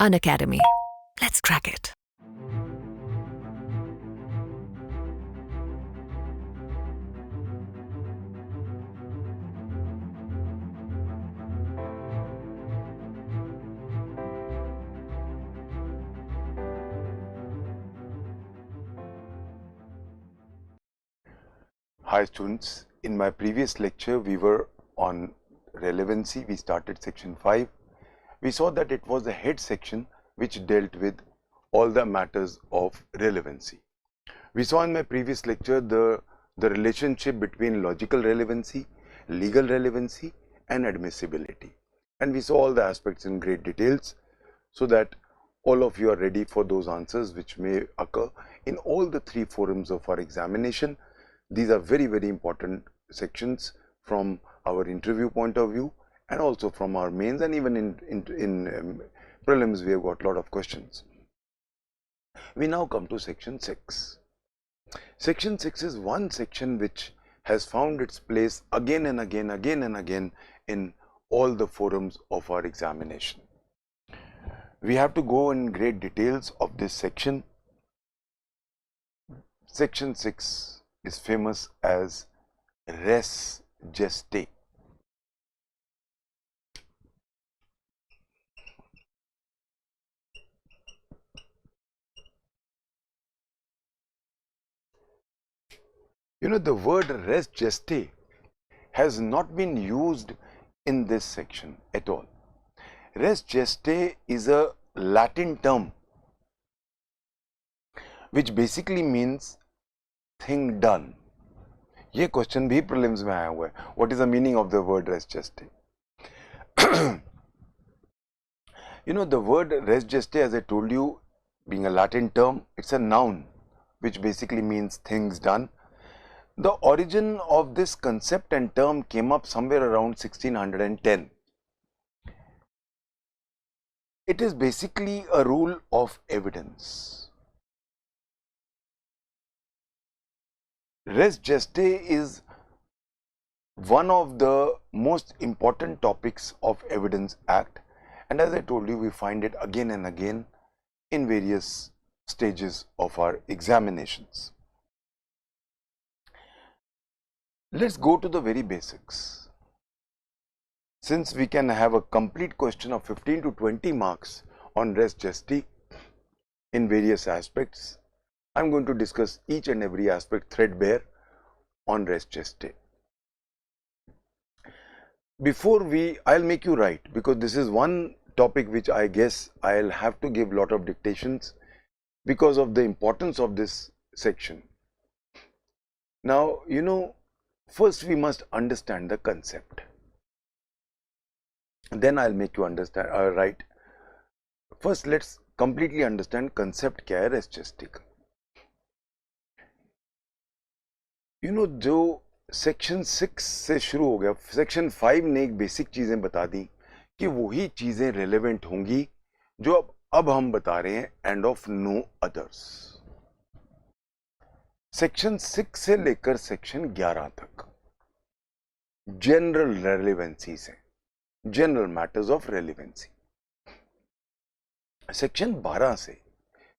Unacademy. Let's crack it. Hi students, in my previous lecture we were on relevancy. We started section 5. We saw that it was the head section which dealt with all the matters of relevancy. We saw in my previous lecture the relationship between logical relevancy, legal relevancy and admissibility, and we saw all the aspects in great details so that all of you are ready for those answers which may occur in all the three forums of our examination. These are very, very important sections from our interview point of view and also from our mains, and even in prelims we have got a lot of questions. We now come to section 6. Section 6 is one section which has found its place again and again in all the forums of our examination. We have to go in great details of this section. Section 6 is famous as res gestae. You know, the word res gestae has not been used in this section at all. Res gestae is a Latin term which basically means thing done. ये question भी prelims में आया हुआ है. What is the meaning of the word res gestae? You know, the word res gestae, as I told you, being a Latin term, it's a noun which basically means things done. The origin of this concept and term came up somewhere around 1610. It is basically a rule of evidence. Res gestae is one of the most important topics of Evidence Act, and as I told you, we find it again and again in various stages of our examinations. Let's go to the very basics. Since we can have a complete question of 15 to 20 marks on res gestae in various aspects, I'm going to discuss each and every aspect threadbare on res gestae. Before I'll make you write, because this is one topic which I guess I'll have to give lot of dictations because of the importance of this section. Now, you know, first we must understand the concept. Then I'll make you understand, write. First, let's completely understand concept क्या है res gestae का. You know, जो section 6 से शुरू हो गया, section 5 ने एक बेसिक चीजें बता दी कि वही चीजें रेलेवेंट होंगी जो अब हम बता रहे हैं, end of no others. Section 6 से लेकर सेक्शन 11 तक जनरल रेलेवेंसी से, general matters of relevancy. Section 12 से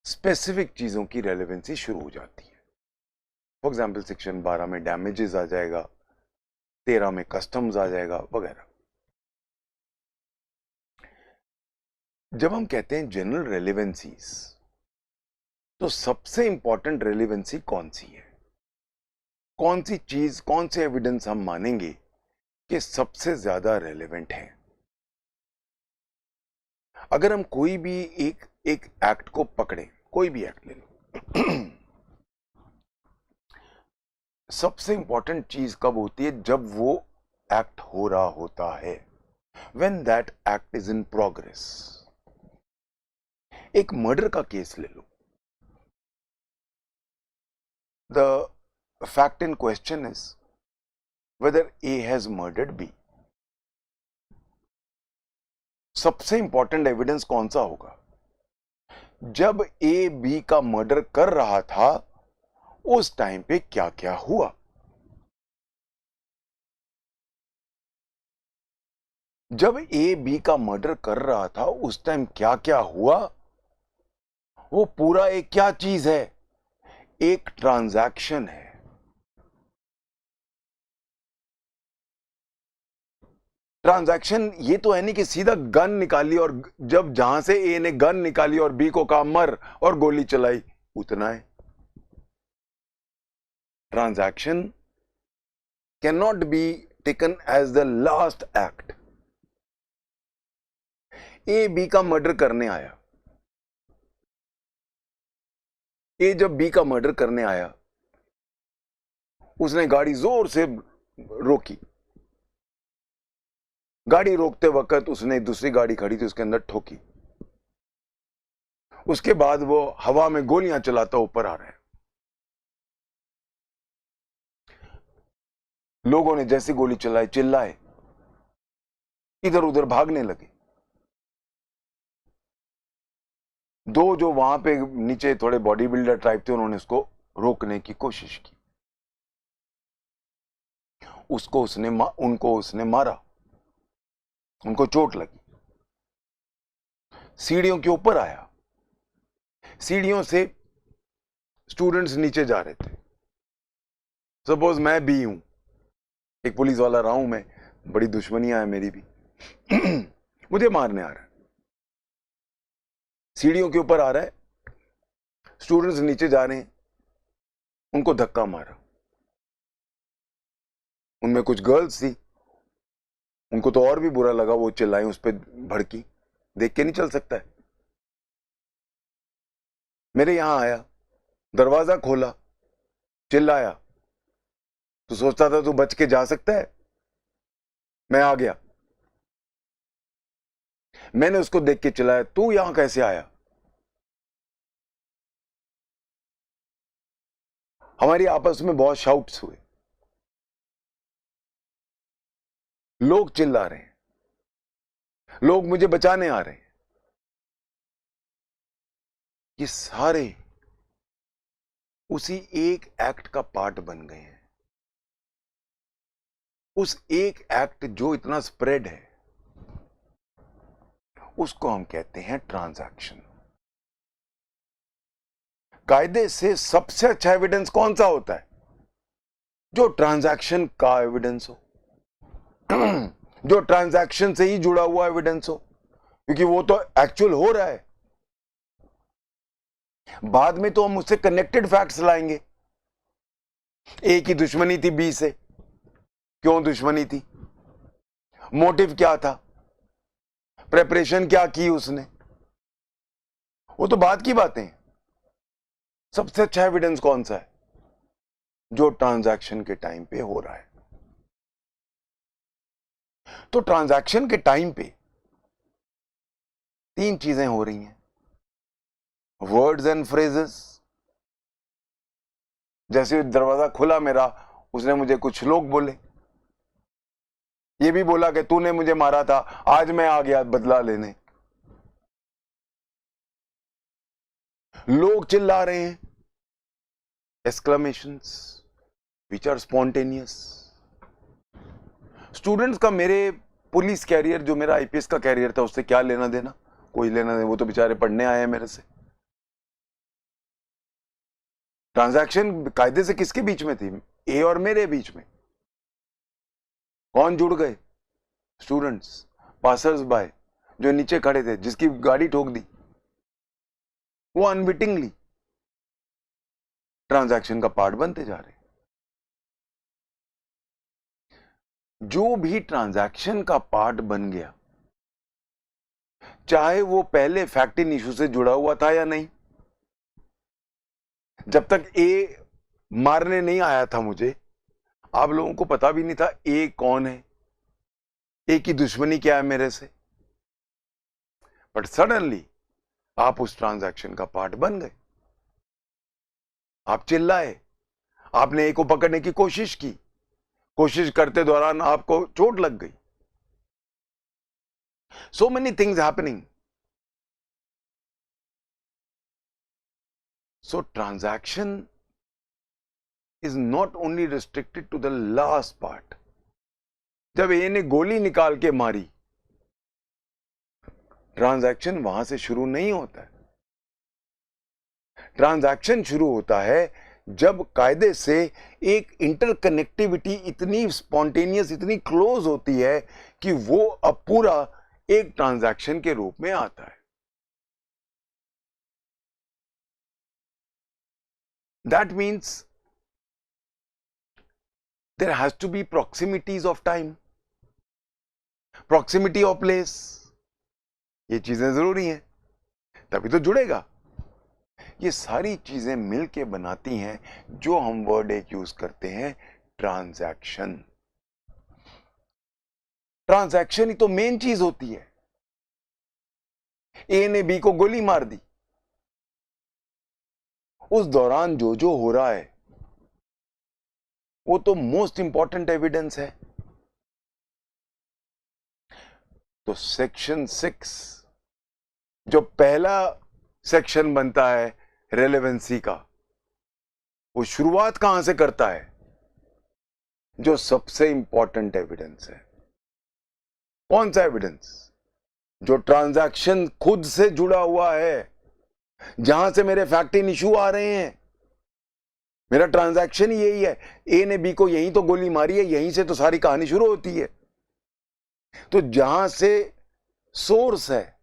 स्पेसिफिक चीजों की रेलेवेंसी शुरू हो जाती है. फॉर एग्जाम्पल सेक्शन 12 में डैमेजेस आ जाएगा, 13 में कस्टम्स आ जाएगा वगैरह. जब हम कहते हैं जनरल रेलेवेंसीज, तो सबसे इंपॉर्टेंट रेलेवेंसी कौन सी है? कौन सी चीज, कौन से एविडेंस हम मानेंगे कि सबसे ज्यादा रेलेवेंट है? अगर हम कोई भी एक एक्ट को पकड़े, कोई भी एक्ट ले लो, सबसे इंपॉर्टेंट चीज कब होती है? जब वो एक्ट हो रहा होता है, when that act is in progress. एक मर्डर का केस ले लो. The fact in question is whether A has murdered B. सबसे इंपॉर्टेंट एविडेंस कौन सा होगा? जब A B का मर्डर कर रहा था, उस टाइम पे क्या क्या हुआ. जब ए बी का मर्डर कर रहा था उस टाइम क्या क्या हुआ, वो पूरा एक क्या चीज है, एक ट्रांजैक्शन है। ट्रांजैक्शन ये तो है नहीं कि सीधा गन निकाली और जब जहां से ए ने गन निकाली और बी को कहा मर और गोली चलाई, उतना है। Transaction can not be taken as the last act. A B का मर्डर करने आया, ए जब बी का मर्डर करने आया, उसने गाड़ी जोर से रोकी। गाड़ी रोकते वक्त उसने दूसरी गाड़ी खड़ी थी उसके अंदर ठोकी। उसके बाद वो हवा में गोलियां चलाता ऊपर आ रहा है। लोगों ने जैसी गोली चलाई, चिल्लाए, इधर उधर भागने लगे। दो जो वहां पे नीचे थोड़े बॉडी बिल्डर टाइप थे, उन्होंने उसको रोकने की कोशिश की। उनको उसने मारा, उनको चोट लगी। सीढ़ियों के ऊपर आया, सीढ़ियों से स्टूडेंट्स नीचे जा रहे थे। सपोज मैं भी हूं, एक पुलिस वाला रहा हूं मैं, बड़ी दुश्मनियां है मेरी भी मुझे मारने आ रहा है, सीढ़ियों के ऊपर आ रहा है, स्टूडेंट्स नीचे जा रहे हैं, उनको धक्का मारा। उनमें कुछ गर्ल्स थी, उनको तो और भी बुरा लगा, वो चिल्लाई, उस पर भड़की। देख के नहीं चल सकता है। मेरे यहां आया, दरवाजा खोला, चिल्लाया, तो सोचता था तू बच के जा सकता है। मैं आ गया, मैंने उसको देख के चिल्लाया, तू यहां कैसे आया। हमारी आपस में बहुत शाउट्स हुए, लोग चिल्ला रहे हैं, लोग मुझे बचाने आ रहे हैं। ये सारे उसी एक एक्ट का पार्ट बन गए हैं। उस एक एक्ट जो इतना स्प्रेड है, उसको हम कहते हैं ट्रांजैक्शन। कायदे से सबसे अच्छा एविडेंस कौन सा होता है? जो ट्रांजैक्शन का एविडेंस हो जो ट्रांजैक्शन से ही जुड़ा हुआ एविडेंस हो, क्योंकि वो तो एक्चुअल हो रहा है। बाद में तो हम उससे कनेक्टेड फैक्ट्स लाएंगे। ए की दुश्मनी थी बी से, क्यों दुश्मनी थी, मोटिव क्या था, प्रेपरेशन क्या की उसने, वो तो बाद की बातें हैं। सबसे अच्छा एविडेंस कौन सा है? जो ट्रांजैक्शन के टाइम पे हो रहा है। तो ट्रांजैक्शन के टाइम पे तीन चीजें हो रही हैं, वर्ड्स एंड फ्रेजेस। जैसे दरवाजा खुला मेरा, उसने मुझे कुछ लोग बोले, ये भी बोला कि तूने मुझे मारा था, आज मैं आ गया बदला लेने। लोग चिल्ला रहे हैं, एक्सक्लेमेशंस व्हिच आर स्पॉन्टेनियस। स्टूडेंट्स का मेरे पुलिस कैरियर, जो मेरा आईपीएस का कैरियर था, उससे क्या लेना देना? कोई लेना देना, वो तो बेचारे पढ़ने आए हैं मेरे से। ट्रांजैक्शन कायदे से किसके बीच में थी? ए और मेरे बीच में। कौन जुड़ गए? स्टूडेंट्स, पासर्स बाय, जो नीचे खड़े थे, जिसकी गाड़ी ठोक दी, वो अनविटिंगली ट्रांजैक्शन का पार्ट बनते जा रहे हैं। जो भी ट्रांजैक्शन का पार्ट बन गया, चाहे वो पहले फैक्ट इन इशू से जुड़ा हुआ था या नहीं, जब तक ए मारने नहीं आया था मुझे, आप लोगों को पता भी नहीं था ए कौन है, ए की दुश्मनी क्या है मेरे से। बट सडनली आप उस ट्रांजैक्शन का पार्ट बन गए। आप चिल्लाए, आपने ए को पकड़ने की कोशिश की, कोशिश करते दौरान आपको चोट लग गई। So many things happening. So transaction is not only restricted to the last part. जब ए ने गोली निकाल के मारी, ट्रांजैक्शन वहां से शुरू नहीं होता है। ट्रांजैक्शन शुरू होता है जब कायदे से एक इंटरकनेक्टिविटी इतनी स्पॉन्टेनियस, इतनी क्लोज होती है कि वो अब पूरा एक ट्रांजैक्शन के रूप में आता है। That means there has to be proximities of time, proximity of place. ये चीजें जरूरी हैं, तभी तो जुड़ेगा। ये सारी चीजें मिलके बनाती हैं जो हम वर्ड एक यूज करते हैं, ट्रांजैक्शन। ट्रांजैक्शन ही तो मेन चीज होती है। ए ने बी को गोली मार दी, उस दौरान जो जो हो रहा है वो तो मोस्ट इंपॉर्टेंट एविडेंस है। तो सेक्शन 6 जो पहला सेक्शन बनता है रेलेवेंसी का, वो शुरुआत कहां से करता है? जो सबसे इंपॉर्टेंट एविडेंस है। कौन सा एविडेंस? जो ट्रांजैक्शन खुद से जुड़ा हुआ है, जहां से मेरे फैक्ट इन इशू आ रहे हैं। मेरा ट्रांजैक्शन यही है, ए ने बी को यहीं तो गोली मारी है, यहीं से तो सारी कहानी शुरू होती है। तो जहां से सोर्स है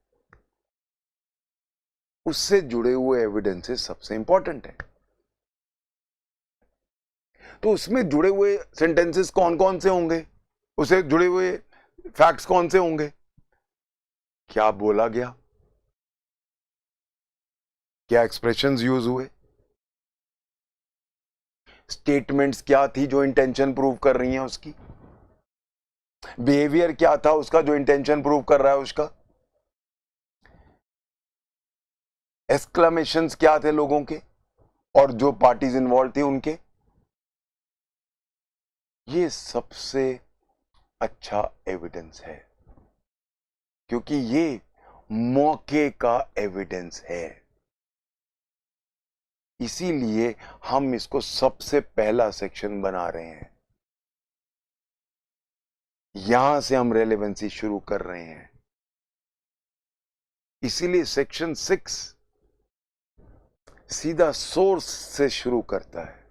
उससे जुड़े हुए एविडेंसेस सबसे इंपॉर्टेंट है। तो उसमें जुड़े हुए सेंटेंसेस कौन कौन से होंगे, उसे जुड़े हुए फैक्ट्स कौन से होंगे? क्या बोला गया, क्या एक्सप्रेशंस यूज हुए, स्टेटमेंट्स क्या थी जो इंटेंशन प्रूव कर रही हैं उसकी, बिहेवियर क्या था उसका जो इंटेंशन प्रूव कर रहा है उसका, एक्सक्लेमेशंस क्या थे लोगों के और जो पार्टीज इन्वॉल्व थी उनके। ये सबसे अच्छा एविडेंस है, क्योंकि ये मौके का एविडेंस है। इसीलिए हम इसको सबसे पहला सेक्शन बना रहे हैं। यहां से हम रेलेवेंसी शुरू कर रहे हैं। इसीलिए सेक्शन 6 सीधा सोर्स से शुरू करता है,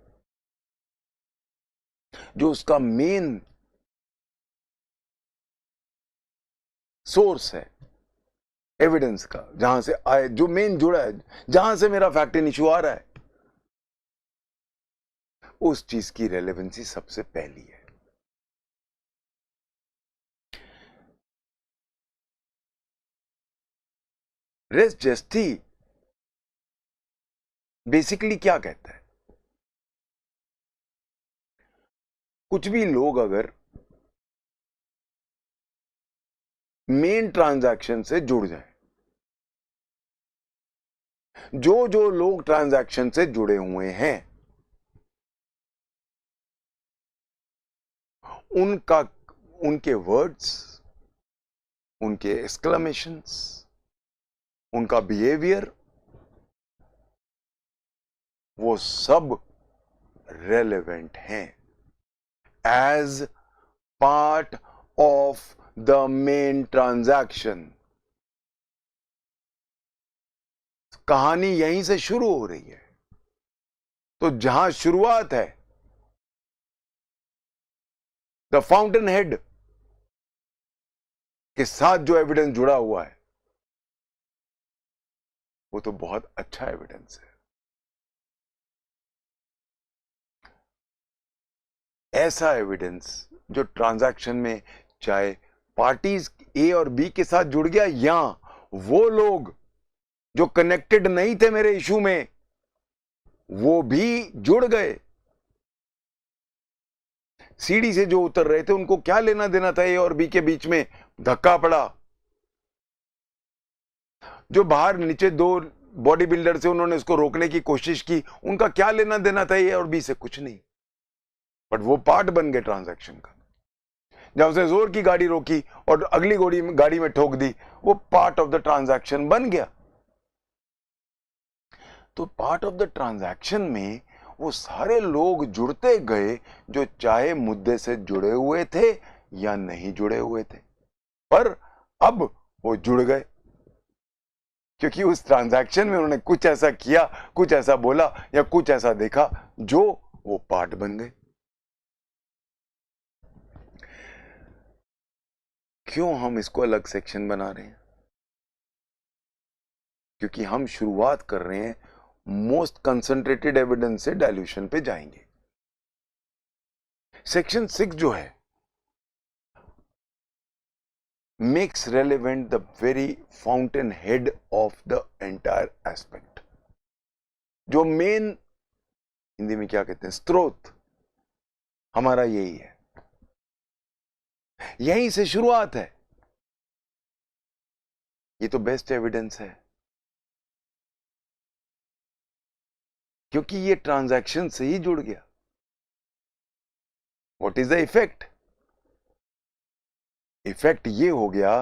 जो उसका मेन सोर्स है एविडेंस का, जहां से आए, जो मेन जुड़ा है, जहां से मेरा फैक्ट इन इशू आ रहा है, उस चीज की रेलेवेंसी सबसे पहली है। रेस जेस्टी बेसिकली क्या कहता है? कुछ भी लोग अगर मेन ट्रांजैक्शन से जुड़ जाए, जो जो लोग ट्रांजैक्शन से जुड़े हुए हैं उनका, उनके वर्ड्स, उनके एक्सक्लेमेशंस, उनका बिहेवियर, वो सब रेलेवेंट हैं as part of the main transaction. कहानी यहीं से शुरू हो रही है। तो जहां शुरुआत है, द फाउंटेन हेड के साथ जो एविडेंस जुड़ा हुआ है वो तो बहुत अच्छा एविडेंस है। ऐसा एविडेंस जो ट्रांजैक्शन में चाहे पार्टीज ए और बी के साथ जुड़ गया, या वो लोग जो कनेक्टेड नहीं थे मेरे इशू में वो भी जुड़ गए। सीढ़ी से जो उतर रहे थे उनको क्या लेना देना था ए और बी के बीच में? धक्का पड़ा। जो बाहर नीचे दो बॉडी बिल्डर से उन्होंने इसको रोकने की कोशिश की, उनका क्या लेना देना था ए और बी से? कुछ नहीं। बट वो पार्ट बन गए ट्रांजैक्शन का। जब उसने जोर की गाड़ी रोकी और अगली गाड़ी में ठोक दी, वो पार्ट ऑफ द ट्रांजैक्शन बन गया। तो पार्ट ऑफ द ट्रांजैक्शन में वो सारे लोग जुड़ते गए जो चाहे मुद्दे से जुड़े हुए थे या नहीं जुड़े हुए थे, पर अब वो जुड़ गए। क्योंकि उस ट्रांजैक्शन में उन्होंने कुछ ऐसा किया, कुछ ऐसा बोला या कुछ ऐसा देखा जो वो पार्ट बन गए। क्यों हम इसको अलग सेक्शन बना रहे हैं? क्योंकि हम शुरुआत कर रहे हैं मोस्ट कंसंट्रेटेड एविडेंस से डाइल्यूशन पे जाएंगे। सेक्शन 6 जो है makes relevant the very fountainhead of the entire aspect. जो मेन हिंदी में क्या कहते हैं, स्रोत हमारा यही है, यहीं से शुरुआत है। ये तो बेस्ट एविडेंस है क्योंकि ये ट्रांजैक्शन से ही जुड़ गया। What is the effect? Effect ये हो गया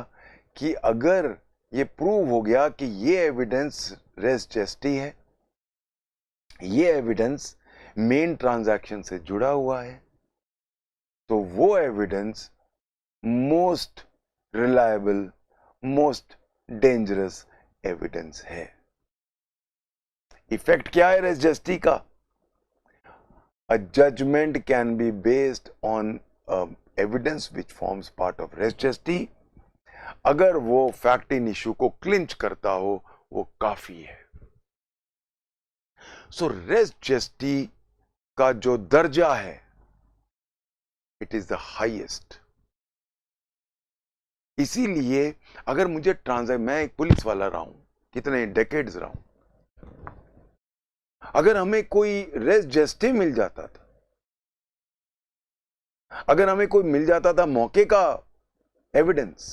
कि अगर ये प्रूव हो गया कि ये एविडेंस रेस जेस्टी है, ये एविडेंस मेन ट्रांजैक्शन से जुड़ा हुआ है, तो वो evidence most reliable, most dangerous evidence है। इफेक्ट क्या है रेस जेस्टी का? A judgment can be based on evidence which forms part of res gesti. अगर वो फैक्ट इन इश्यू को क्लिंच करता हो, वो काफी है। सो रेस जेस्टी का जो दर्जा है, इट इज द हाईएस्ट। इसीलिए अगर मुझे मैं एक पुलिस वाला रहा हूं, कितने डेकेड्स रहा हूं, अगर हमें कोई रेस जेस्टी मिल जाता था, अगर हमें कोई मिल जाता था मौके का एविडेंस,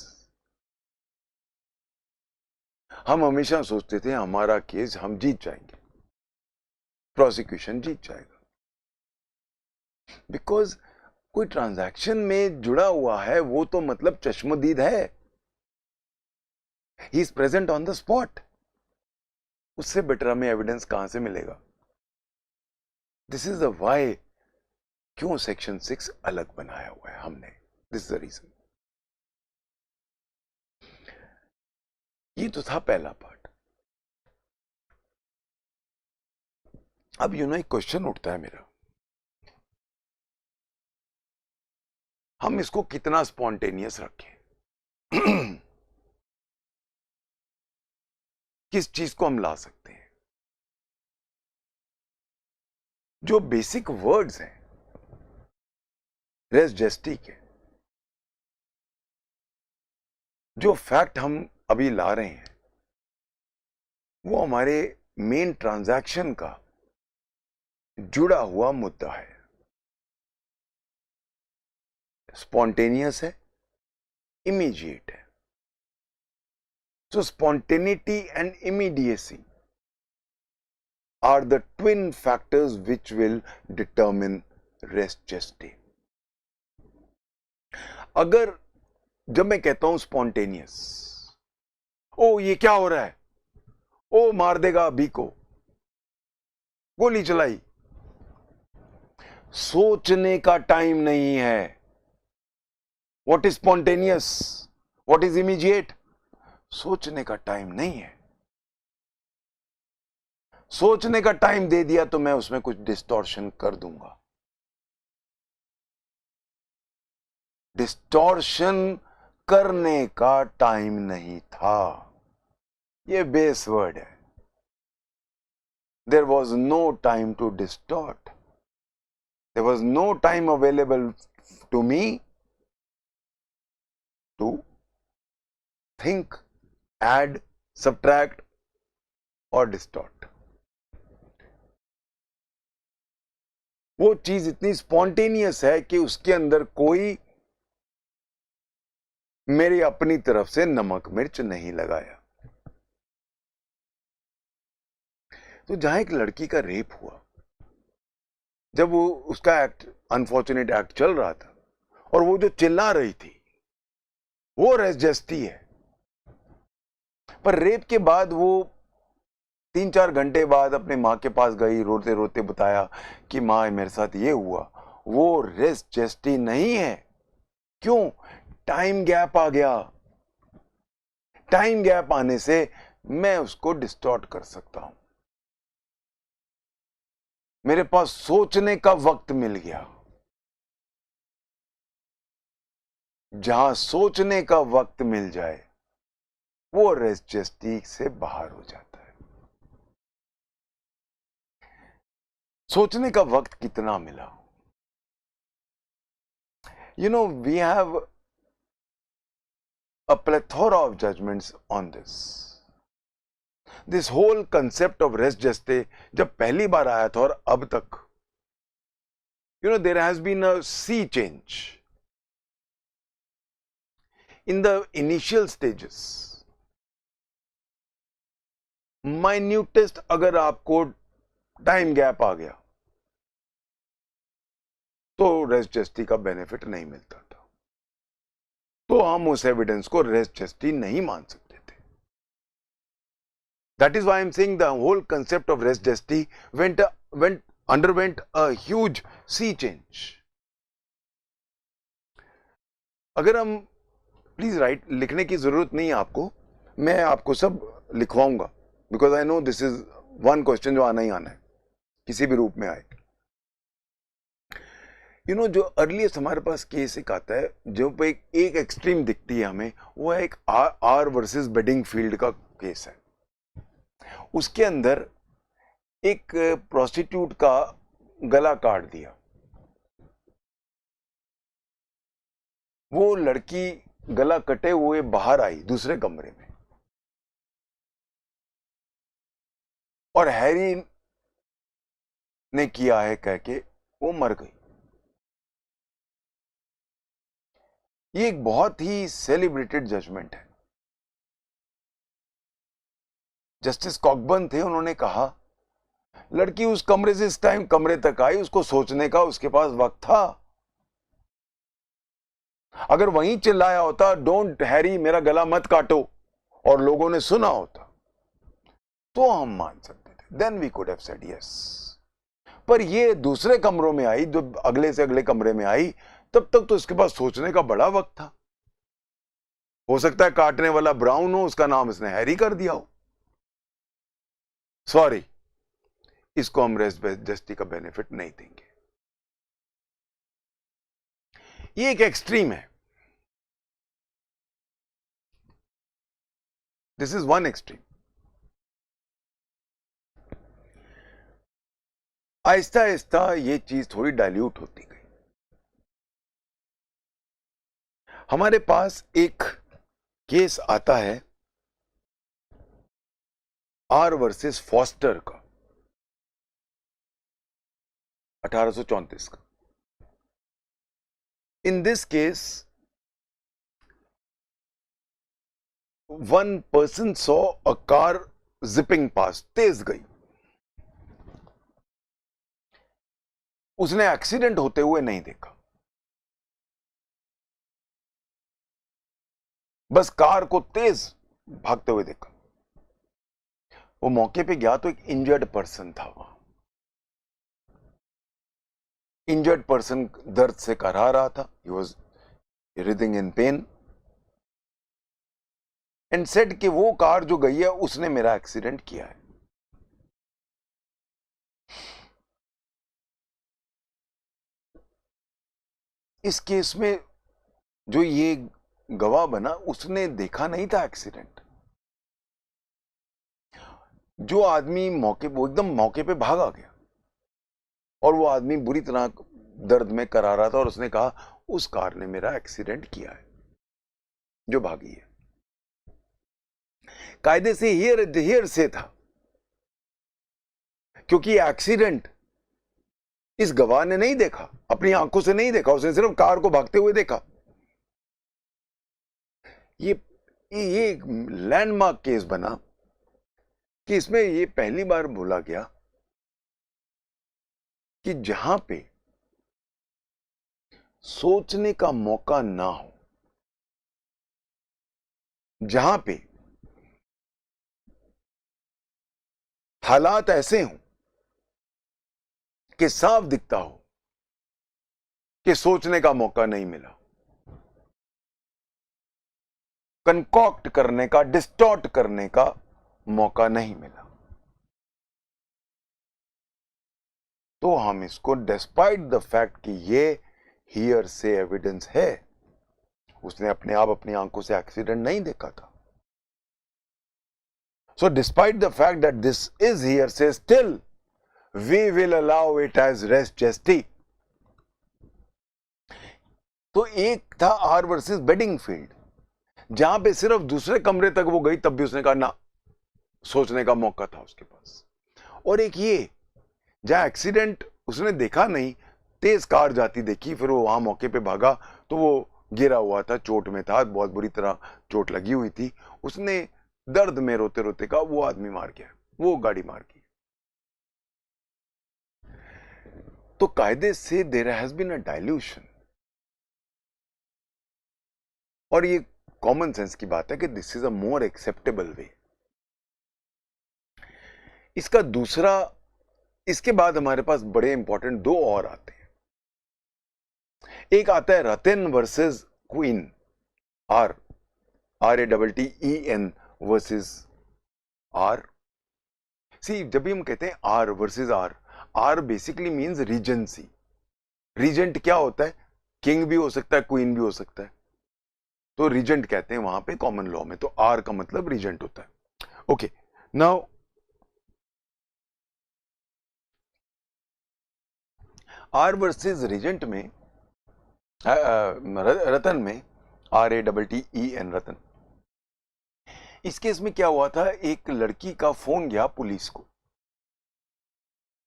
हम हमेशा सोचते थे हमारा केस हम जीत जाएंगे, प्रोसिक्यूशन जीत जाएगा, बिकॉज कोई ट्रांजैक्शन में जुड़ा हुआ है, वो तो मतलब चश्मदीद है, he is present on the spot. उससे बेटर हमें एविडेंस कहां से मिलेगा? दिस इज द वाई, क्यों सेक्शन 6 अलग बनाया हुआ है हमने, दिस इज द रीजन। ये तो था पहला पार्ट। अब एक क्वेश्चन उठता है मेरा, हम इसको कितना स्पॉन्टेनियस रखें? किस चीज को हम ला सकते हैं? जो बेसिक वर्ड्स हैं रेस जेस्टी के, जो फैक्ट हम अभी ला रहे हैं, वो हमारे मेन ट्रांजैक्शन का जुड़ा हुआ मुद्दा है, स्पॉन्टेनियस है, इमीडिएट है। So spontaneity and immediacy are the twin factors which will determine res gestae. अगर जब मैं कहता हूं स्पॉन्टेनियस, ओ ये क्या हो रहा है, ओ मार देगा अभी को, गोली चलाई, सोचने का टाइम नहीं है। What is spontaneous? What is immediate? सोचने का टाइम नहीं है। सोचने का टाइम दे दिया तो मैं उसमें कुछ डिस्टॉर्शन कर दूंगा। डिस्टॉर्शन करने का टाइम नहीं था, ये बेस वर्ड है। There was no time to distort, there was no time available to me to think, add, subtract और distort। वो चीज इतनी स्पॉन्टेनियस है कि उसके अंदर कोई मेरी अपनी तरफ से नमक मिर्च नहीं लगाया। तो जहां एक लड़की का रेप हुआ, जब वो उसका एक्ट, अनफॉर्चुनेट एक्ट चल रहा था, और वो जो चिल्ला रही थी, वो रेस जेस्टी है। पर रेप के बाद वो 3-4 घंटे बाद अपने माँ के पास गई, रोते रोते बताया कि माँ मेरे साथ ये हुआ, वो रेस जेस्टी नहीं है। क्यों? टाइम गैप आ गया। टाइम गैप आने से मैं उसको डिस्टॉर्ट कर सकता हूं। मेरे पास सोचने का वक्त मिल गया। जहां सोचने का वक्त मिल जाए वो रेस्टजेस्टिक से बाहर हो जाता है। सोचने का वक्त कितना मिला? We have a plethora of judgments on this. This whole concept of rest geste, जब पहली बार आया था और अब तक, there has been a sea change. In the initial stages, minutest अगर आपको टाइम गैप आ गया तो रेस्ट जस्टी का बेनिफिट नहीं मिलता था, तो हम उस एविडेंस को रेस्ट जस्टी नहीं मान सकते थे। That is why I am saying the whole concept of rest gesti underwent a huge sea change. अगर हम प्लीज राइट, लिखने की जरूरत नहीं है आपको, मैं आपको सब लिखवाऊंगा, because I know this is one question जो आना ही आना है, किसी भी रूप में आए। जो अर्लीस्ट हमारे पास केस एक आता है जो पे एक एक्सट्रीम दिखती है हमें, वो है एक आर वर्सेस बेडिंग फील्ड का केस है। उसके अंदर एक प्रोस्टिट्यूट का गला काट दिया, वो लड़की गला कटे हुए बाहर आई दूसरे कमरे में, और हैरी ने किया है कह के वो मर गई। ये एक बहुत ही सेलिब्रेटेड जजमेंट है। जस्टिस कॉकबर्न थे, उन्होंने कहा लड़की उस कमरे से इस टाइम कमरे तक आई, उसको सोचने का उसके पास वक्त था। अगर वहीं चिल्लाया होता डोंट हैरी मेरा गला मत काटो, और लोगों ने सुना होता, तो हम मान सकते थे, then we could have said yes. पर ये दूसरे कमरों में आई, जो अगले से अगले कमरे में आई, तब तक तो इसके पास सोचने का बड़ा वक्त था। हो सकता है काटने वाला ब्राउन हो, उसका नाम इसने हैरी कर दिया हो। सॉरी, इसको हम रेस्ट जस्टी का बेनिफिट नहीं देंगे। ये एक एक्सट्रीम है, this is one extreme. Aahista Aahista ये चीज थोड़ी डाइल्यूट होती गई। हमारे पास एक केस आता है आर वर्सेस फॉस्टर का, 1834 का। In this case one person saw a car zipping past, तेज गई, उसने एक्सीडेंट होते हुए नहीं देखा, बस कार को तेज भागते हुए देखा। वो मौके पे गया तो एक इंजर्ड पर्सन था वहां। इंजर्ड पर्सन दर्द से कराह रहा था, he was writhing in pen, and said कि वो कार जो गई है उसने मेरा एक्सीडेंट किया है। इस केस में जो ये गवाह बना, उसने देखा नहीं था एक्सीडेंट। जो आदमी मौके, वो एकदम मौके पे भागा गया, और वो आदमी बुरी तरह दर्द में करा रहा था, और उसने कहा उस कार ने मेरा एक्सीडेंट किया है जो भागी है। कायदे से हियर से था, क्योंकि एक्सीडेंट इस गवाह ने नहीं देखा, अपनी आंखों से नहीं देखा, उसने सिर्फ कार को भागते हुए देखा। ये एक लैंडमार्क केस बना कि इसमें ये पहली बार बोला गया कि जहां पे सोचने का मौका ना हो, जहां पे हालात ऐसे हों कि साफ दिखता हो कि सोचने का मौका नहीं मिला, कंकॉक्ट करने का, डिस्टॉर्ट करने का मौका नहीं मिला। तो हम इसको डिस्पाइट द फैक्ट कि ये हियर से एविडेंस है, उसने अपने आप अपनी आंखों से एक्सीडेंट नहीं देखा था। So despite the fact that this is hearsay, still we will allow it as res gesti. तो एक था आर वर्सेस बेडिंगफील्ड, जहां पे सिर्फ दूसरे कमरे तक वो गई, तब भी उसने कहा ना, सोचने का मौका था उसके पास। और एक ये जहां एक्सीडेंट उसने देखा नहीं, तेज कार जाती देखी, फिर वो वहां मौके पे भागा तो वो गिरा हुआ था, चोट में था, बहुत बुरी तरह चोट लगी हुई थी, उसने दर्द में रोते रोते कहा वो आदमी मार गया, वो गाड़ी मार गई। तो कायदे से there has been a dilution, और ये कॉमन सेंस की बात है कि this is a more acceptable way. इसका दूसरा, इसके बाद हमारे पास बड़े इंपॉर्टेंट दो और आते हैं। एक आता है Ratan versus queen, RATTEN versus R। See जब भी हम कहते हैं R versus R basically means regency. Regent क्या होता है? किंग भी हो सकता है, क्वीन भी हो सकता है, तो रीजेंट कहते हैं वहां पे कॉमन लॉ में, तो R का मतलब रीजेंट होता है। Okay, now R versus regent में, रतन में, RATTEN रतन, इस केस में क्या हुआ था, एक लड़की का फोन गया पुलिस को,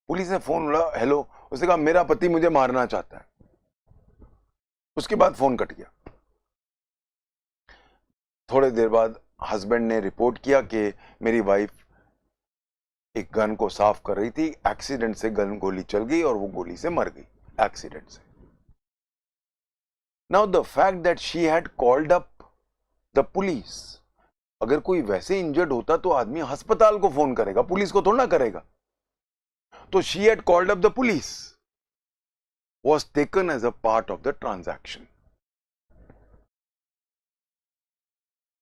पुलिस ने फोन उड़ा, हेलो, उसने कहा मेरा पति मुझे मारना चाहता है, उसके बाद फोन कट गया। थोड़ी देर बाद हस्बैंड ने रिपोर्ट किया कि मेरी वाइफ एक गन को साफ कर रही थी, एक्सीडेंट से गन गोली चल गई और वो गोली से मर गई, एक्सीडेंट से। Now the fact that she had called up the police, अगर कोई वैसे इंजर्ड होता तो आदमी अस्पताल को फोन करेगा, पुलिस को थोड़ा ना करेगा। तो she had called up the police was taken as a part of the transaction,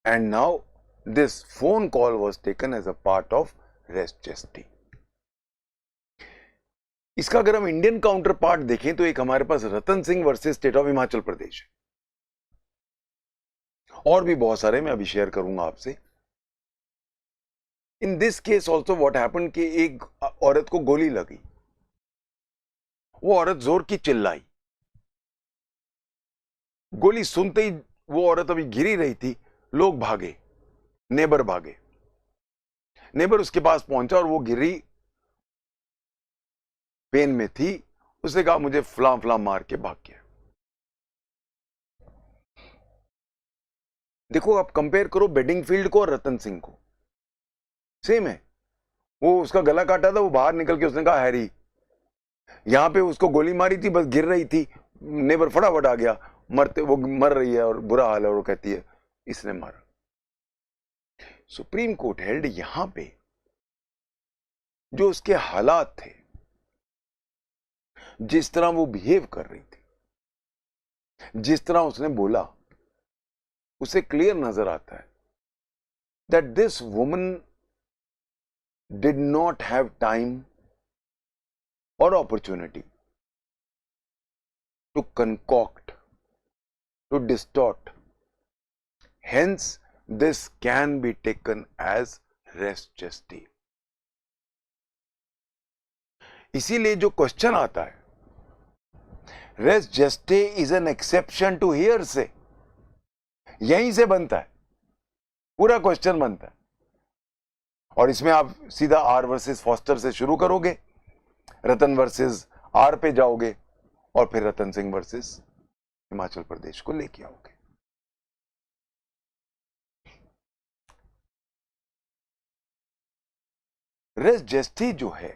and now this phone call was taken as a part of res gesti. इसका अगर हम इंडियन काउंटर पार्ट देखें तो एक हमारे पास Ratan Singh versus state of Himachal Pradesh है, और भी बहुत सारे मैं अभी शेयर करूंगा आपसे। इन this case also what happened कि एक औरत को गोली लगी, वो औरत जोर की चिल्लाई, गोली सुनते ही वो औरत अभी गिरी रही थी, लोग भागे, नेबर भागे, नेबर उसके पास पहुंचा और वो गिरी, पेन में थी, उसने कहा मुझे फलां फलां मार के भाग गया। देखो आप कंपेयर करो बेडिंगफील्ड को और रतन सिंह को, सेम है। वो उसका गला काटा था, वो बाहर निकल के उसने कहा हैरी, यहां पे उसको गोली मारी थी, बस गिर रही थी, नेबर फटाफट आ गया, मरते वो मर रही है और बुरा हाल है, और वो कहती है इसने मारा। सुप्रीम कोर्ट हेल्ड यहां पे जो उसके हालात थे, जिस तरह वो बिहेव कर रही थी, जिस तरह उसने बोला, उसे क्लियर नजर आता है that this woman did not have time और opportunity to concoct, to distort, hence this can be taken as res gesti. इसीलिए जो क्वेश्चन आता है, res gesti is an exception to hearsay, यहीं से बनता है, पूरा क्वेश्चन बनता है। और इसमें आप सीधा आर वर्सेस फॉस्टर से शुरू करोगे, रतन वर्सेस आर पे जाओगे, और फिर रतन सिंह वर्सेस हिमाचल प्रदेश को लेके आओगे। रेस जेस्टी जो है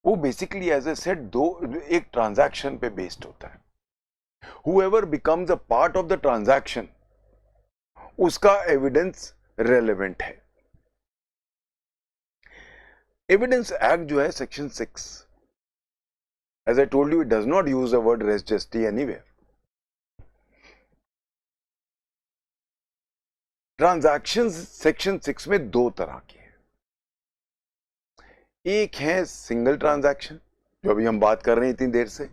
वो बेसिकली एज ए सेट एक ट्रांजैक्शन पे बेस्ड होता है। Whoever becomes a part of the transaction, उसका एविडेंस रेलेवेंट है। एविडेंस एक्ट जो है section 6, as I told you, it does not use the word res gesti anywhere. Transactions section 6 में दो तरह के हैं। एक है सिंगल ट्रांजैक्शन, जो अभी हम बात कर रहे हैं इतनी देर से,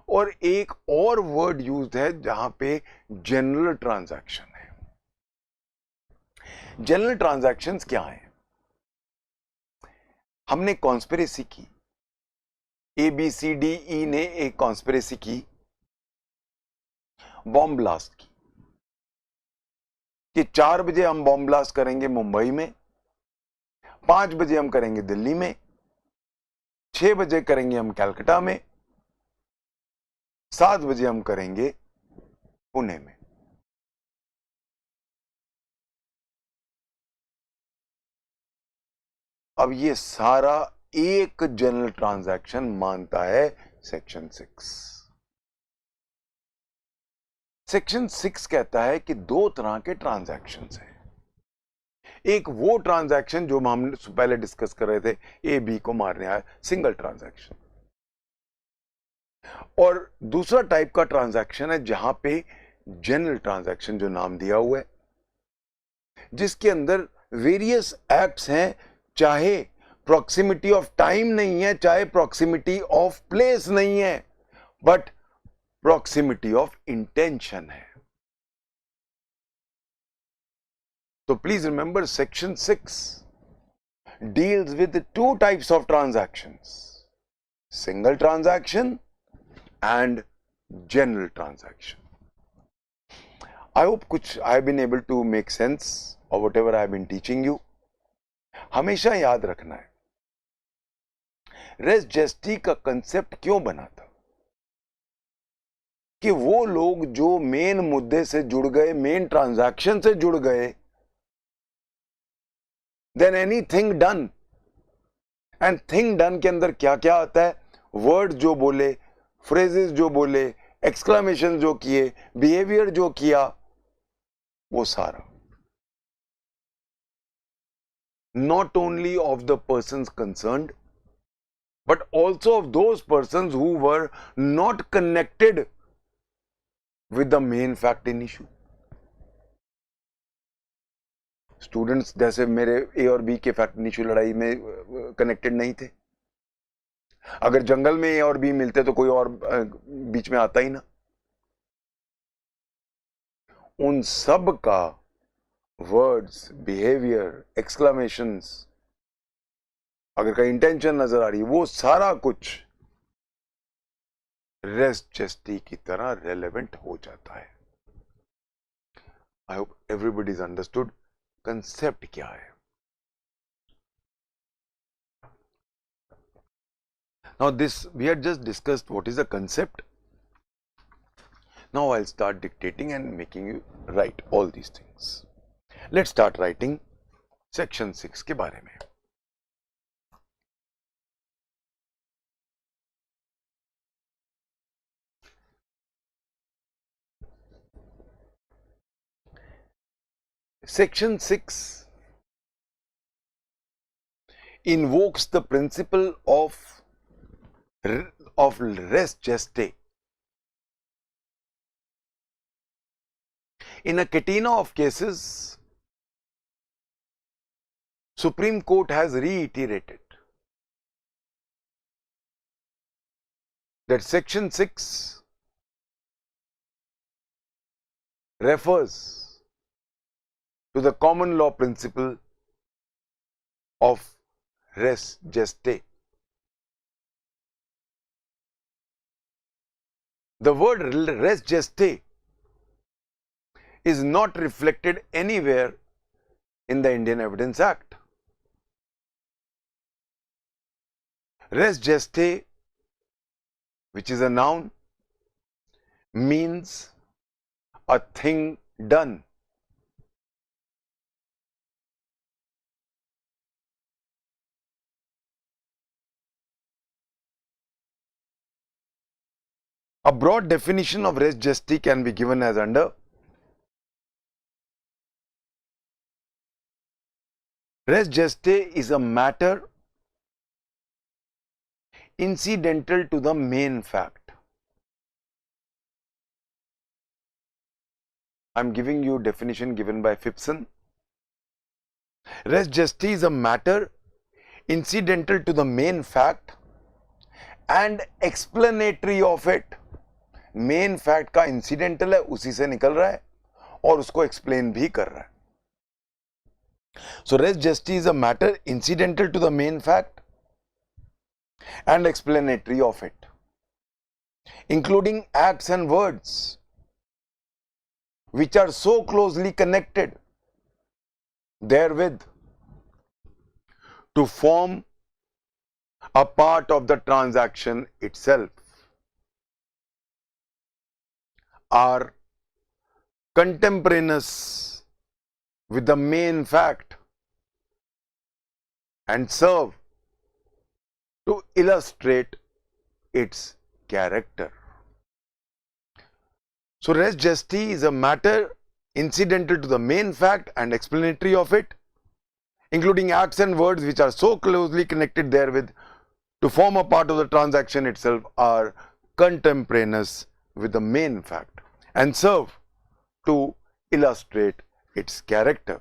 और एक और वर्ड यूज्ड है जहां पे जनरल ट्रांजैक्शन है। जनरल ट्रांजैक्शंस क्या है? हमने कॉन्स्पिरेसी की, ABCDE ने एक कॉन्स्पिरेसी की, बॉम्ब ब्लास्ट की कि 4 बजे हम बॉम्ब ब्लास्ट करेंगे मुंबई में, 5 बजे हम करेंगे दिल्ली में, 6 बजे करेंगे हम कलकत्ता में, 7 बजे हम करेंगे पुणे में। अब ये सारा एक जनरल ट्रांजैक्शन मानता है सेक्शन 6। सेक्शन 6 कहता है कि दो तरह के ट्रांजैक्शंस हैं। एक वो ट्रांजैक्शन जो हम पहले डिस्कस कर रहे थे, ए बी को मारने आया, सिंगल ट्रांजैक्शन, और दूसरा टाइप का ट्रांजैक्शन है जहां पे जनरल ट्रांजैक्शन, जो नाम दिया हुआ है, जिसके अंदर वेरियस एक्ट्स हैं, चाहे प्रॉक्सिमिटी ऑफ टाइम नहीं है, चाहे प्रॉक्सिमिटी ऑफ प्लेस नहीं है, बट प्रॉक्सिमिटी ऑफ इंटेंशन है। तो please remember, section 6 deals with two types of transactions: single transaction and general transaction. I hope कुछ I have been able to make sense of whatever I have been teaching you. हमेशा याद रखना है, race zesty का concept क्यों बना था? कि वो लोग जो मेन मुद्दे से जुड़ गए, मेन ट्रांजैक्शन से जुड़ गए, than anything done, and thing done के अंदर क्या क्या आता है? वर्ड जो बोले, फ्रेजेस जो बोले, एक्सक्लेमेशन जो किए, बिहेवियर जो किया, वो सारा not only of the persons concerned, but also of those persons who were not connected with the main fact in issue. Students जैसे मेरे ए और बी के फैक्ट इन इशू लड़ाई में कनेक्टेड नहीं थे। अगर जंगल में ए और बी मिलते तो कोई और बीच में आता ही ना। उन सब का वर्ड्स, बिहेवियर, एक्सक्लेमेशंस, अगर कहीं इंटेंशन नजर आ रही है, वो सारा कुछ रेस जेस्टी की तरह रेलेवेंट हो जाता है। I hope everybody is understood concept क्या है। Now this, we had just discussed what is a concept. Now I'll start dictating and making you write all these things. Let's start writing section 6 के बारे में। Section 6 invokes the principle of res gestae. In a catena of cases, Supreme Court has reiterated that Section 6 refers to the common law principle of res gestae. The word res gestae is not reflected anywhere in the Indian Evidence Act. Res gestae, which is a noun, means a thing done. A broad definition of res gestae can be given as under: res gestae is a matter incidental to the main fact. I am giving you definition given by Phipson. Res gestae is a matter incidental to the main fact and explanatory of it. Main fact का incidental है, उसी से निकल रहा है और उसको explain भी कर रहा है. So res gestae is a matter incidental to the main fact and explanatory of it, including acts and words which are so closely connected therewith to form a part of the transaction itself, are contemporaneous with the main fact and serve to illustrate its character. So res gestae is a matter incidental to the main fact and explanatory of it, including acts and words which are so closely connected therewith to form a part of the transaction itself, are contemporaneous with the main fact and serve to illustrate its character.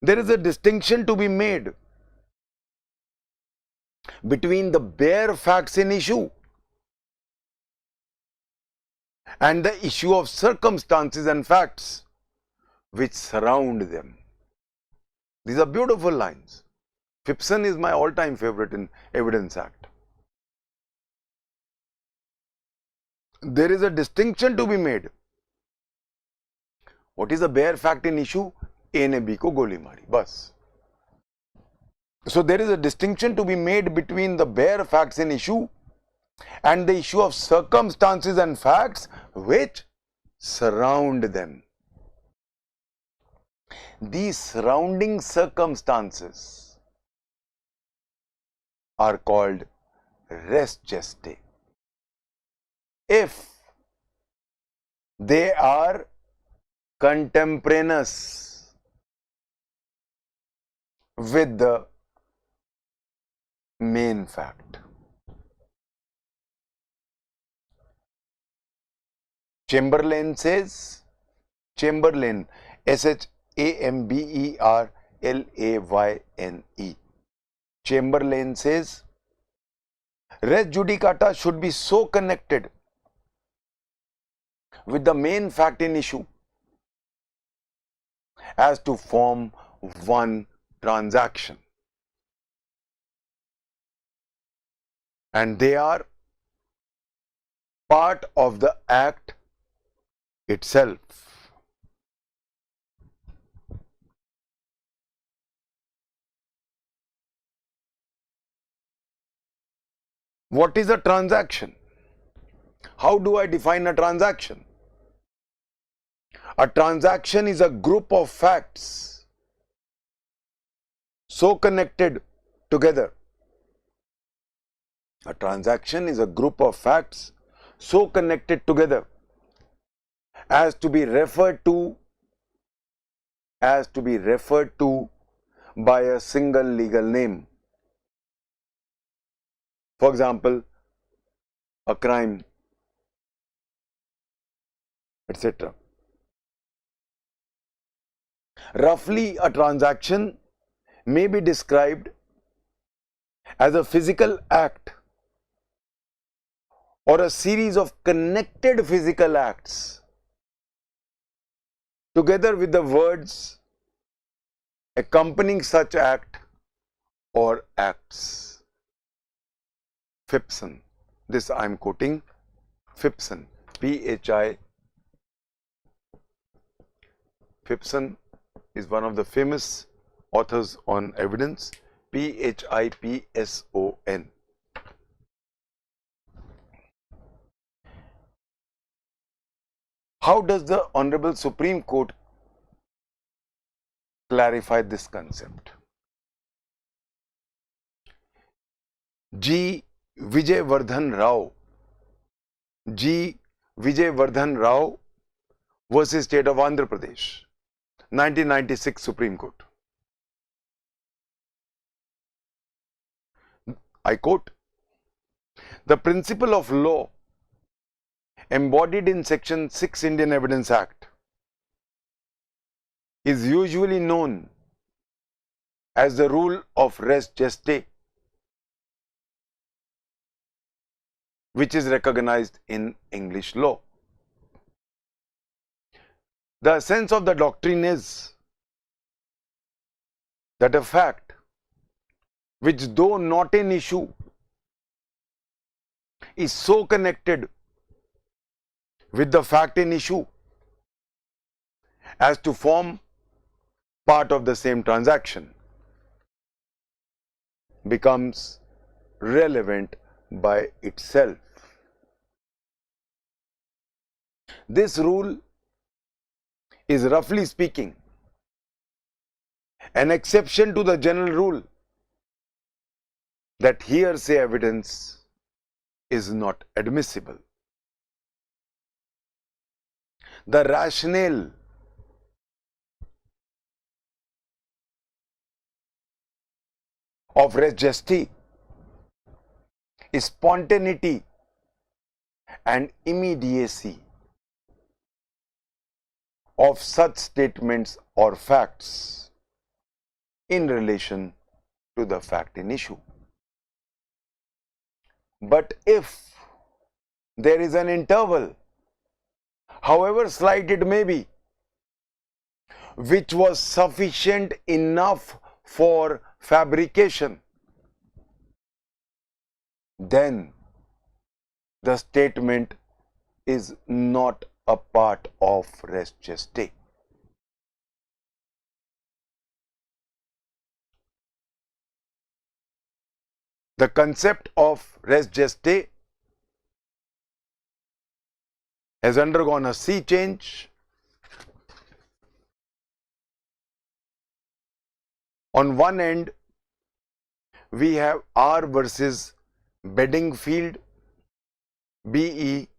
There is a distinction to be made between the bare facts in issue and the issue of circumstances and facts which surround them. These are beautiful lines. Phipson is my all-time favorite in Evidence Act. There is a distinction to be made. What is a bare fact in issue? A ने B को गोली मारी, बस. So there is a distinction to be made between the bare facts in issue and the issue of circumstances and facts which surround them. These surrounding circumstances are called res gestae. If they are contemporaneous with the main fact. Chamberlain says, Chamberlain, Chamberlayne, Chamberlain says, res judicata should be so connected with the main fact in issue as to form one transaction. And they are part of the act itself. What is a transaction? How do I define a transaction? A transaction is a group of facts so connected together. A transaction is a group of facts so connected together as to be referred to by a single legal name. For example, a crime, etc. Roughly, a transaction may be described as a physical act or a series of connected physical acts together with the words accompanying such act or acts. Phipson. This I am quoting Phipson. Phipson is one of the famous authors on evidence. Phipson. How does the Honorable Supreme Court clarify this concept? G. Vijayvardhan Rao versus State of Andhra Pradesh, 1996 Supreme Court. I quote, "The principle of law embodied in Section 6 Indian Evidence Act is usually known as the rule of res gestae, which is recognized in English law. The essence of the doctrine is that a fact which, though not an issue, is so connected with the fact in issue as to form part of the same transaction, becomes relevant by itself. This rule is, roughly speaking, an exception to the general rule that hearsay evidence is not admissible. The rationale of res gestae is spontaneity and immediacy of such statements or facts in relation to the fact in issue. But if there is an interval, however slight it may be, which was sufficient enough for fabrication, then the statement is not a part of res gestae. The concept of res gestae has undergone a sea change. On one end, we have R versus Bedingfield, Bedingfield,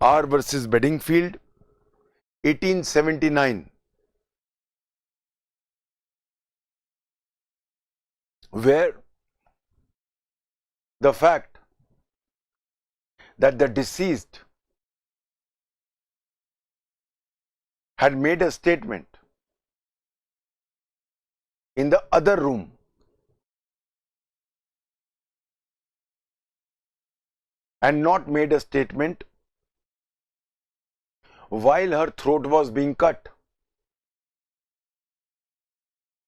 R versus Bedingfield, 1879, where the fact that the deceased had made a statement in the other room and not made a statement while her throat was being cut.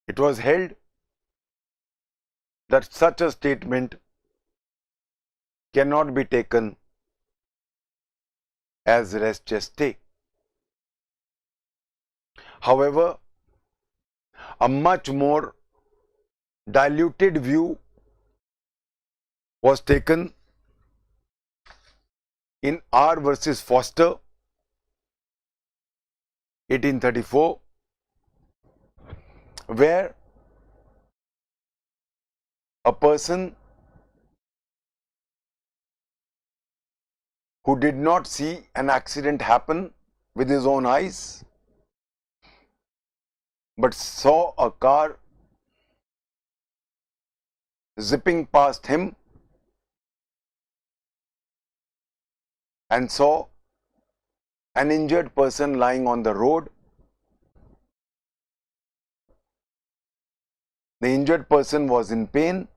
It was held that such a statement cannot be taken as res gestae. However, a much more diluted view was taken in R versus Foster, 1834, where a person who did not see an accident happen with his own eyes, but saw a car zipping past him and saw an injured person lying on the road. The injured person was in pain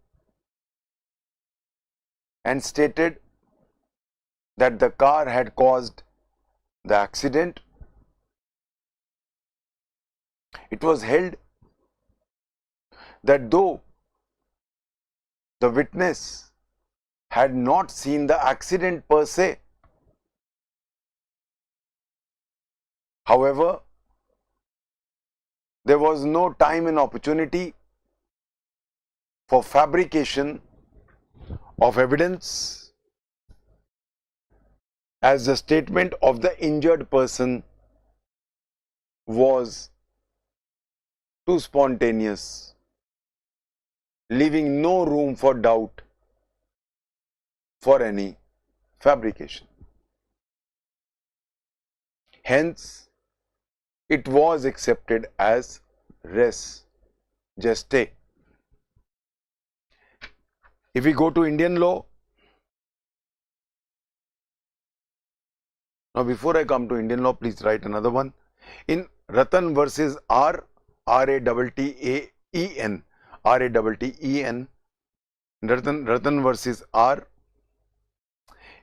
and stated that the car had caused the accident. It was held that though the witness had not seen the accident per se, however, there was no time and opportunity for fabrication of evidence, as the statement of the injured person was too spontaneous, leaving no room for doubt for any fabrication. Hence, it was accepted as res gestae. If we go to Indian law, Now, before I come to Indian law, please write another one. In Ratan versus R, R-A-T-T-A-E-N, R-A-T-T-E-N, Ratan versus R.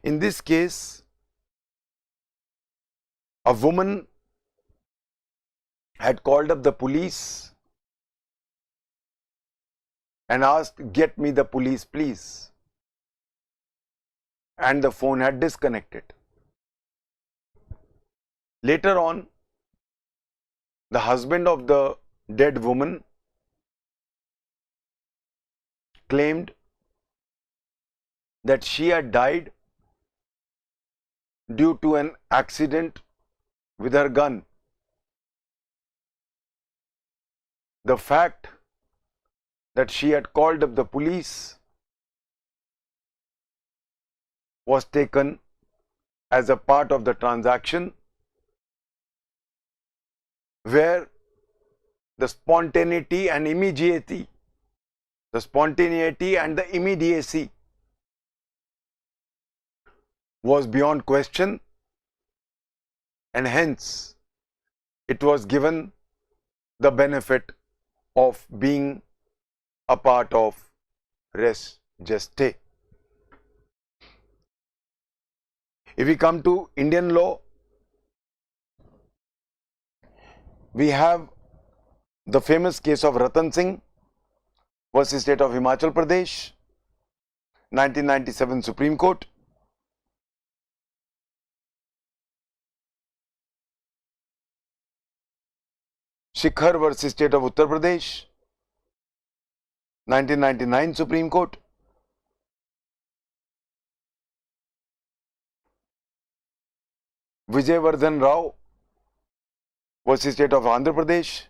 In this case, a woman had called up the police and asked, "Get me the police, please." And the phone had disconnected. Later on, the husband of the dead woman claimed that she had died due to an accident with her gun. The fact that she had called up the police was taken as a part of the transaction where the spontaneity and immediacy, was beyond question, and hence it was given the benefit of being a part of res gestae. If we come to Indian law, we have the famous case of Ratan Singh versus State of Himachal Pradesh, 1997 Supreme Court. Shikhar versus State of Uttar Pradesh, 1999 Supreme Court. Vijayvardhan Rao versus State of Andhra Pradesh,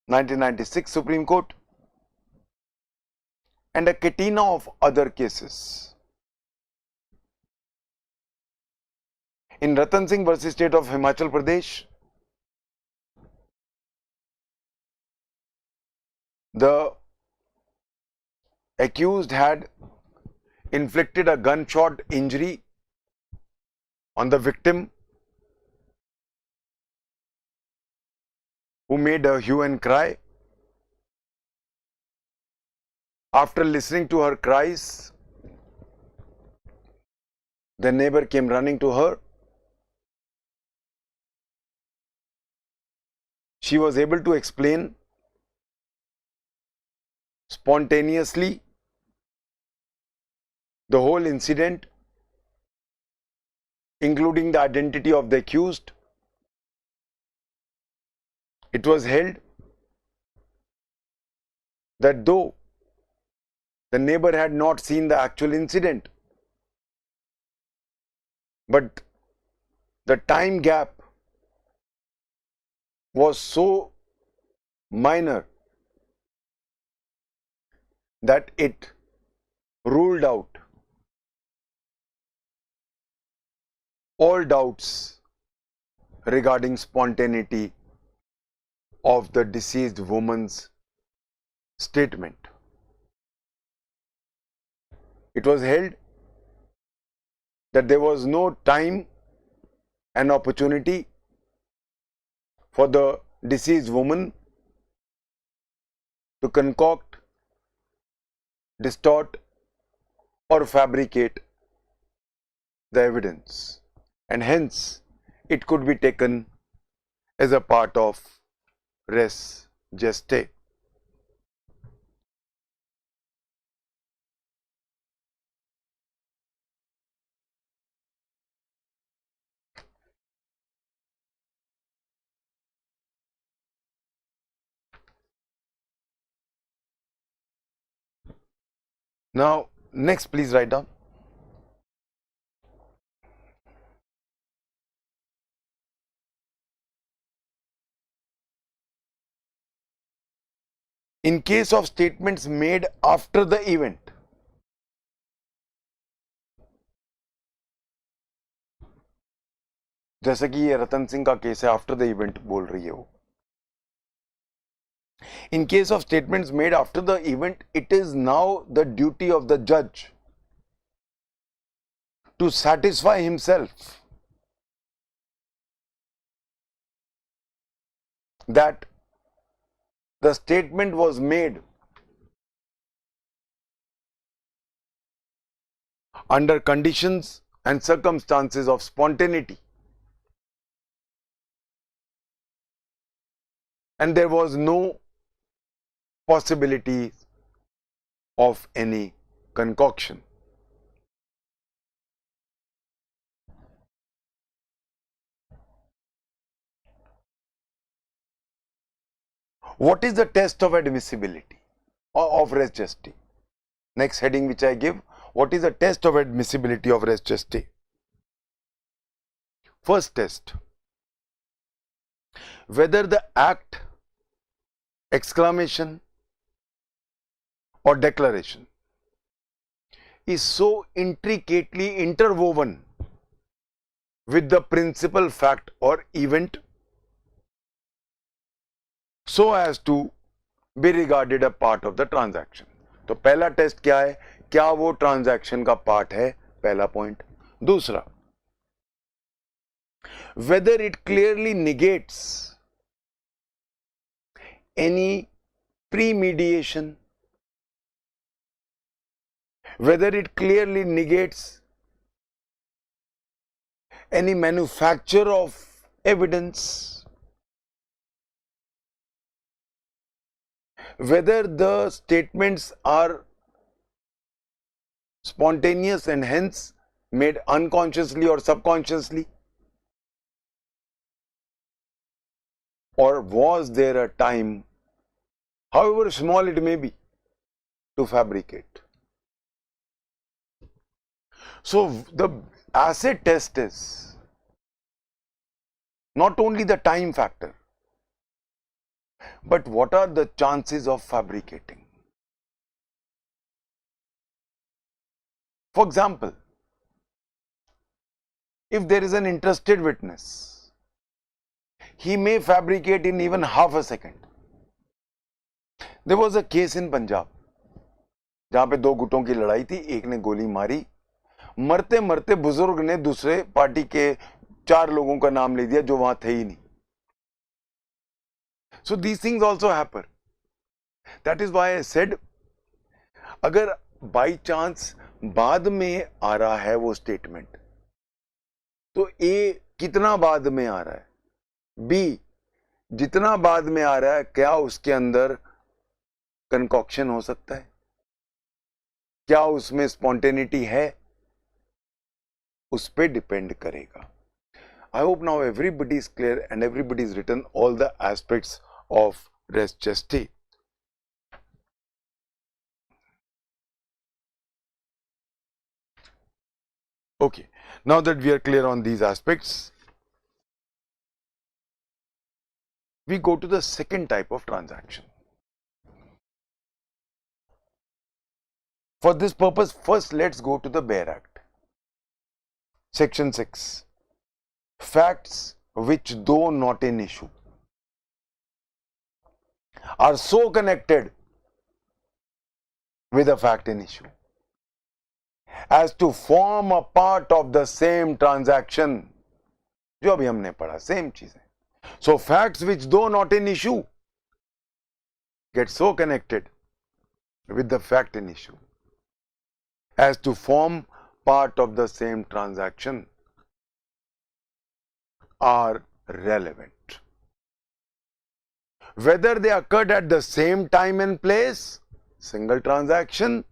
1996 Supreme Court, and a catena of other cases. In Ratan Singh versus State of Himachal Pradesh, the accused had inflicted a gunshot injury on the victim, who made a hue and cry. After listening to her cries, the neighbor came running to her. She was able to explain spontaneously the whole incident, including the identity of the accused. It was held that though the neighbor had not seen the actual incident, but the time gap was so minor that it ruled out all doubts regarding spontaneity of the deceased woman's statement. It was held that there was no time and opportunity for the deceased woman to concoct, distort, or fabricate the evidence, and hence it could be taken as a part of res gestae. Now, next, please write down. In case of statements made after the event, जैसे कि ये रतन सिंह का case है, after the event बोल रही है वो. In case of statements made after the event, it is now the duty of the judge to satisfy himself that the statement was made under conditions and circumstances of spontaneity, and there was no possibility of any concoction. What is the test of admissibility or of res gestae? Next heading which I give, what is the test of admissibility of res gestae? First test, whether the act, exclamation or declaration is so intricately interwoven with the principal fact or event so as to be regarded a part of the transaction. तो पहला test क्या है, क्या वो transaction का part है, पहला point. दूसरा, whether it clearly negates any premediation, whether it clearly negates any manufacture of evidence, whether the statements are spontaneous and hence made unconsciously or subconsciously, or was there a time, however small it may be, to fabricate. So the acid test is not only the time factor, but what are the chances of fabricating. For example, if there is an interested witness, he may fabricate in even half a second. There was a case in Punjab जहां पे दो गुटों की लड़ाई थी, एक ने गोली मारी, मरते मरते बुजुर्ग ने दूसरे पार्टी के 4 लोगों का नाम ले दिया जो वहां थे ही नहीं. So these things also happen. That is why I said, अगर by chance बाद में आ रहा है वो स्टेटमेंट, तो A कितना बाद में आ रहा है, B जितना बाद में आ रहा है, क्या उसके अंदर कंकॉक्शन हो सकता है, क्या उसमें स्पॉन्टेनिटी है, उस पे डिपेंड करेगा. I hope now everybody is clear and everybody has written all the aspects of res gestae. Okay, now that we are clear on these aspects, we go to the second type of transaction. For this purpose, first let's go to the Bare Act. Section 6. Facts which, though not in issue, are so connected with a fact in issue as to form a part of the same transaction. जो अभी हमने पढ़ा, same चीज है. So facts which, though not in issue, get so connected with the fact in issue as to form part of the same transaction are relevant. Whether they occurred at the same time and place, single transaction,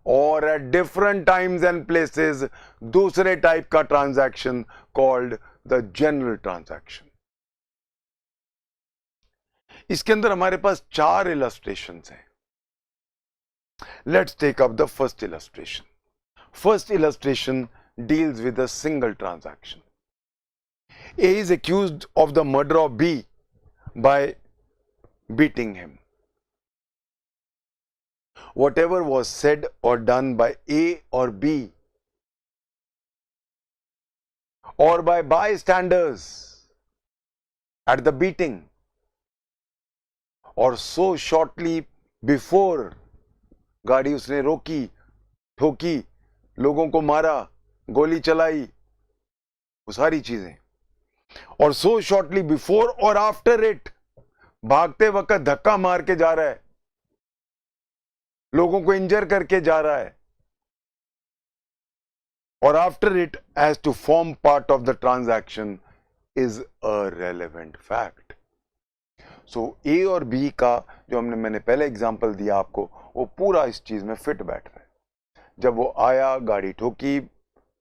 or at different times and places, दूसरे type का transaction called the general transaction. इसके अंदर हमारे पास 4 illustrations हैं. Let's take up the first illustration. First illustration deals with a single transaction. A is accused of the murder of B by beating him. Whatever was said or done by A or B or by bystanders at the beating or so shortly before, गाड़ी उसने रोकी, ठोकी, लोगों को मारा, गोली चलाई, वो सारी चीजें, or so shortly before or after it, भागते वक्त धक्का मार के जा रहा है, लोगों को इंजर करके जा रहा है, और after it has to form part of the transaction is a relevant fact. So A और बी का जो मैंने पहले एग्जांपल दिया आपको, वो पूरा इस चीज में फिट बैठ रहा है. जब वो आया, गाड़ी ठोकी,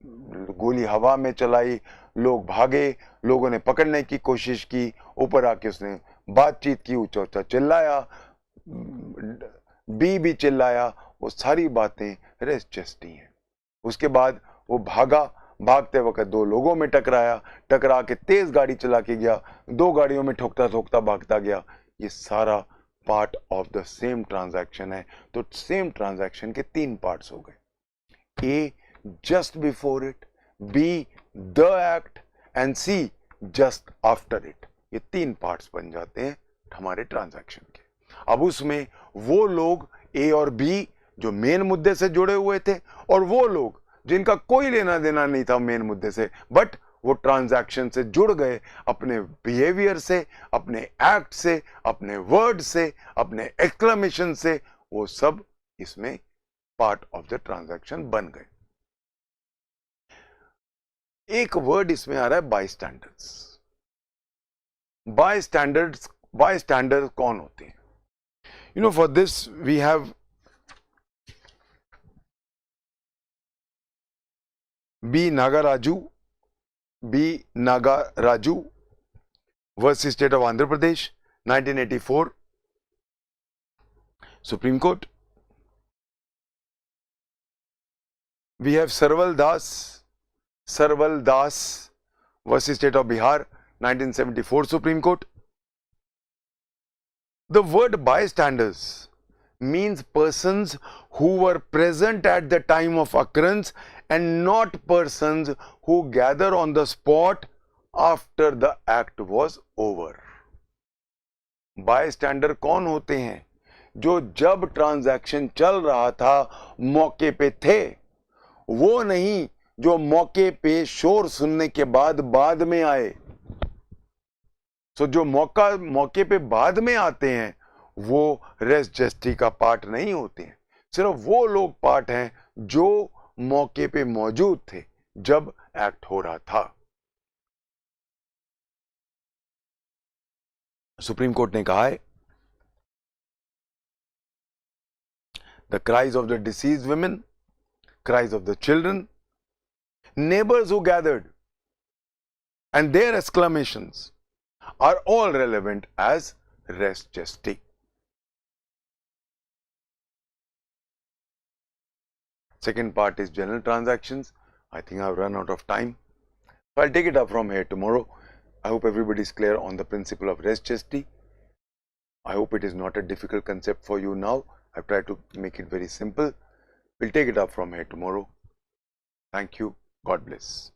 गोली हवा में चलाई, लोग भागे, लोगों ने पकड़ने की कोशिश की, ऊपर आके उसने बातचीत की, ऊंचा ऊंचा चिल्लाया, बी भी चिल्लाया, वो सारी बातें रेस चेस्टी हैं. उसके बाद वो भागा, भागते वक्त दो लोगों में टकरा के तेज गाड़ी चला के गया, दो गाड़ियों में ठोकता ठोकता भागता गया. ये सारा part of the same transaction है. तो सेम ट्रांजैक्शन के तीन पार्ट्स हो गए. ए just before it, B the act and C just after it. ये तीन पार्ट्स बन जाते हैं हमारे ट्रांजैक्शन के. अब उसमें वो लोग A और B जो मेन मुद्दे से जुड़े हुए थे, और वो लोग जिनका कोई लेना देना नहीं था मेन मुद्दे से, बट वो ट्रांजैक्शन से जुड़ गए अपने बिहेवियर से, अपने एक्ट से, अपने वर्ड से, अपने एक्सक्लेमेशन से, वो सब इसमें पार्ट ऑफ द ट्रांजैक्शन बन गए. एक वर्ड इसमें आ रहा है बायस्टैंडर्स. बायस्टैंडर्स कौन होते हैं? For this we have B Nagaraju versus state of Andhra Pradesh 1984 supreme court. We have Sarwal Das versus State of Bihar 1974 Supreme Court. The word bystanders means persons who were present at the time of occurrence and not persons who gather on the spot after the act was over. Bystander कौन होते हैं? जो जब transaction चल रहा था मौके पे थे. वो नहीं जो मौके पे शोर सुनने के बाद में आए. जो मौके पे बाद में आते हैं वो रेस जस्टी का पार्ट नहीं होते हैं. सिर्फ वो लोग पार्ट हैं जो मौके पे मौजूद थे जब एक्ट हो रहा था. सुप्रीम कोर्ट ने कहा है, the cries of the deceased women, cries of the children, neighbors who gathered, and their exclamations are all relevant as res gesti. Second part is general transactions. I think I've run out of time, so I'll take it up from here tomorrow. I hope everybody is clear on the principle of res gesti. I hope it is not a difficult concept for you now. I've tried to make it very simple. We'll take it up from here tomorrow. Thank you. God bless.